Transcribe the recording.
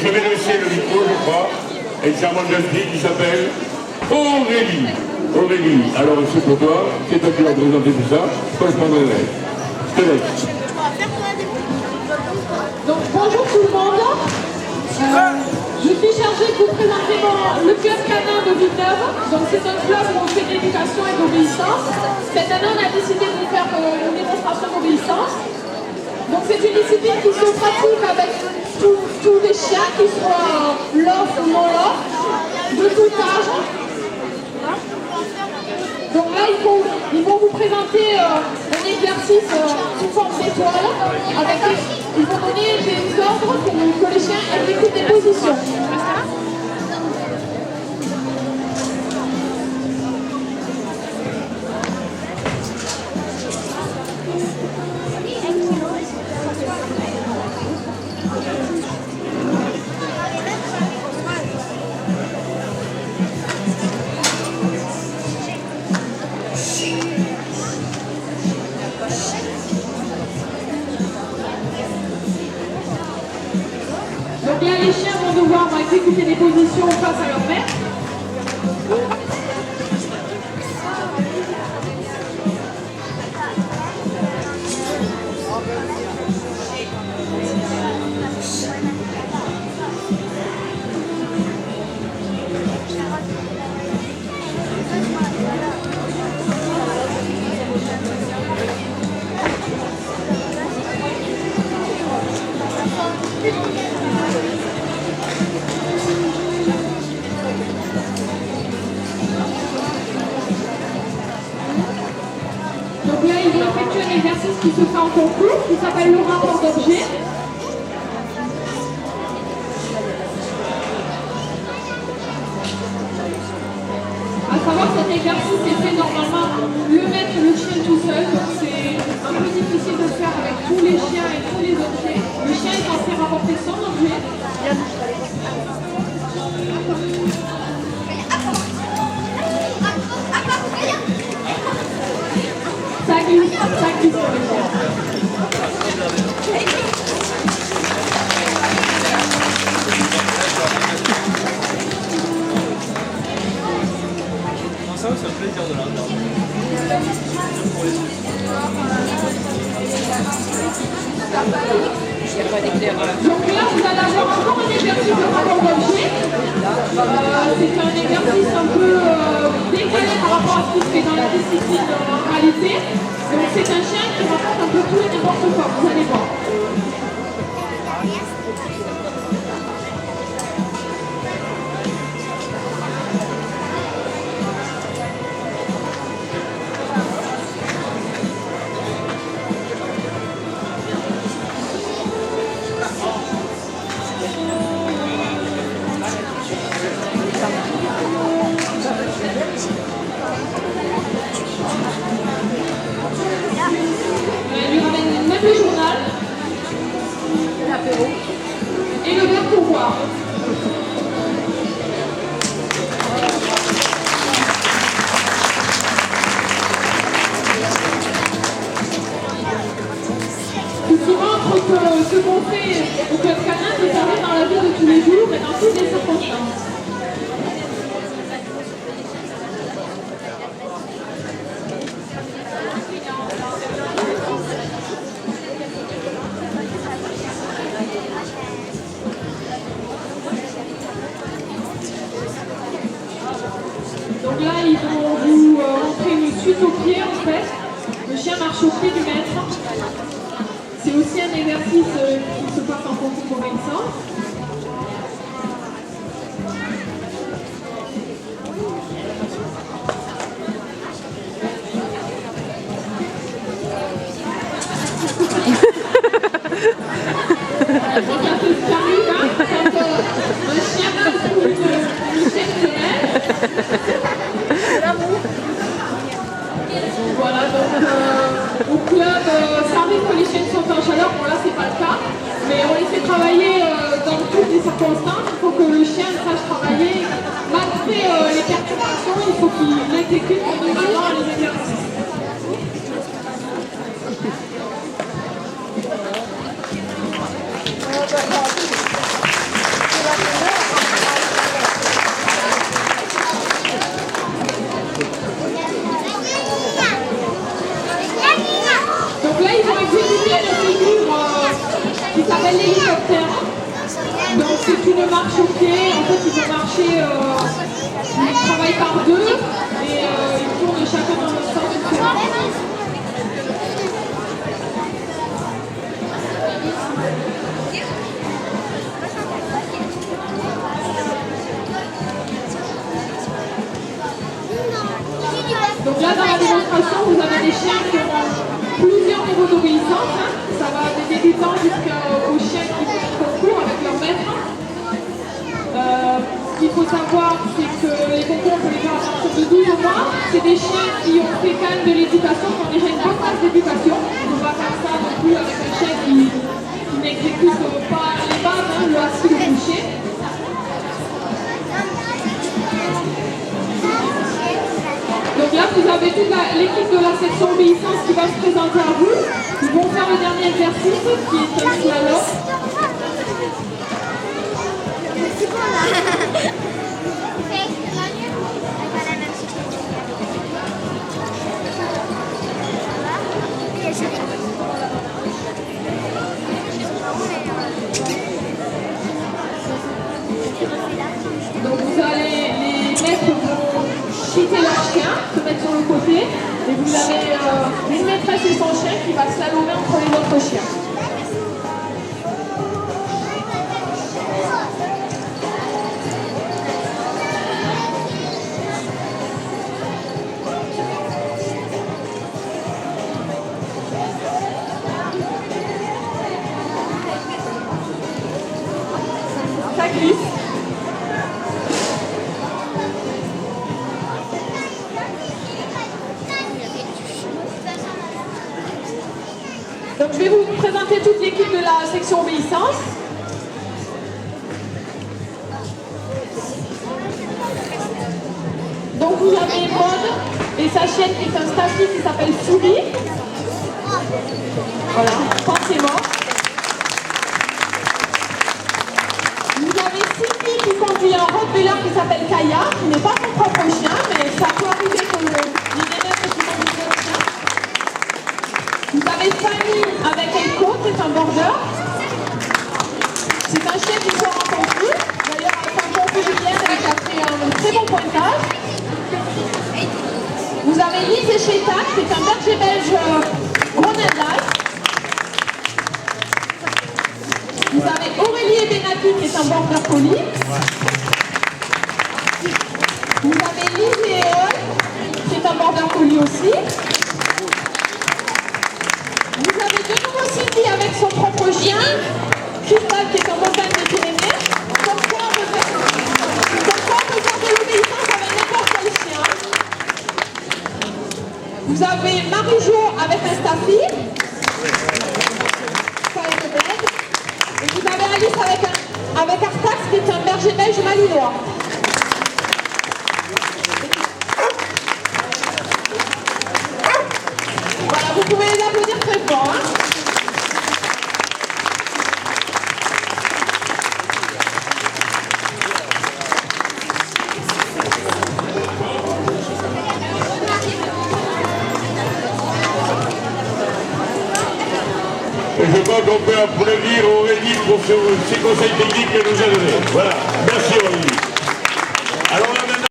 je vais laisser le micro, je crois, à une charmante jeune fille qui s'appelle Aurélie. Aurélie, alors c'est pour toi, c'est toi qui vas présenter tout ça, toi je prendrai l'aide. Je te laisse. Donc bonjour tout le monde. Je suis chargée de vous présenter le club canin de Villeneuve. Donc c'est un club où on fait de l'éducation et de l'obéissance. Cette année on a décidé de faire une démonstration d'obéissance. Donc c'est une discipline qui se pratique avec tous les chiens, qu'ils soient lof ou non lof, de tout âge. Donc là, ils vont vous présenter un exercice sous forme d'étoile. Ils vont donner des ordres pour que les chiens exécutent des positions. Donc là, les chiens vont devoir exécuter des positions face à leur maître. Donc là, ils vont effectuer un exercice qui se fait en concours, qui s'appelle le rapport d'objet. À savoir, cet exercice est fait normalement le maître, le chien tout seul, donc c'est un peu difficile de le faire avec tous les chiens et tous les objets. Le chien est censé rapporter son objet. Ça glisse sur les chiens. Ça, c'est un plaisir de l'entendre. Donc là, vous allez avoir encore un exercice de rapport d'objet. C'est un exercice un peu décalé par rapport à ce qui se fait dans la discipline en réalité. Donc c'est un chien qui rapporte un peu tout et n'importe quoi, vous allez voir. Il lui ramène même le journal, l'apéro et le verre pour boire. Ce qui montre que ce qu'on fait au club canin peut servir dans la vie de tous les jours et dans toutes les circonstances. Donc là, ils vont vous montrer une suite au pied en fait. Le chien marche au pied du maître. C'est aussi un exercice qui se passe en concours d'obéissance. Ça fait panique, hein, quand un chien marche pour une chaîne de neige. Voilà, donc au club, ça arrive que les chiens sont en chaleur, bon là c'est pas le cas, mais on les fait travailler dans toutes les circonstances. Il faut que le chien sache travailler, malgré les perturbations, il faut qu'il exécute normalement les exercices. notre terrain. Donc c'est une marche au pied. En fait, ils vont marcher, ils travaillent par deux et ils tournent chacun dans leur sens du terrain. Donc là, dans la démonstration, vous avez des chiens qui ont plusieurs niveaux d'obéissance. Hein. Ça va des débutants jusqu'aux chiens qui font le concours avec leur maître. Ce qu'il faut savoir, c'est que les concours, on peut les faire à partir de 12 mois. C'est des chiens qui ont fait quand même de l'éducation, qui ont déjà une bonne base d'éducation. On ne va pas faire ça non plus avec un chien qui n'exécute pas les bases, hein, le assis, le coucher. Donc là, vous avez toute l'équipe de la section obéissance qui va se présenter à vous. Ils vont faire le dernier exercice qui est un slalom. Donc vous allez, les maîtres vont quitter leur chien, se mettre sur le côté, et vous avez une maîtresse et son chien qui va slalomer entre les autres chiens. Ça glisse. Donc je vais vous présenter toute l'équipe de la section obéissance. Donc vous avez Maud et sa chienne qui est un staffy qui s'appelle Souris. Voilà, pensez-moi. Vous avez Sylvie qui conduit un Rottweiler qui s'appelle Kaya, qui n'est pas son propre chien, mais ça peut arriver que les élèves qui conduisent le chien. Vous avez Fanny avec Elko, c'est un border. C'est un chien qui sort en conflit. D'ailleurs, avec un conflit hier, elle a fait un très bon pointage. Vous avez Lise et Chetak, c'est un berger belge Groenlandais. Vous avez Aurélie et Benaki, qui est un border collie. Vous avez Lise et Eol, qui est un border collie aussi. Vous avez de nouveau Sylvie avec son propre chien, Cristal qui est en montagne des Pyrénées. Comme quoi on peut faire de l'obéissance avec n'importe quel chien. Vous avez Marie-Jo avec un staffy. Et vous avez Alice avec Artax qui est un berger belge malinois. Voilà, vous pouvez les applaudir très fort. Hein. Et je crois qu'on peut applaudir Aurélie pour ses conseils techniques qu'elle nous a donnés. Voilà.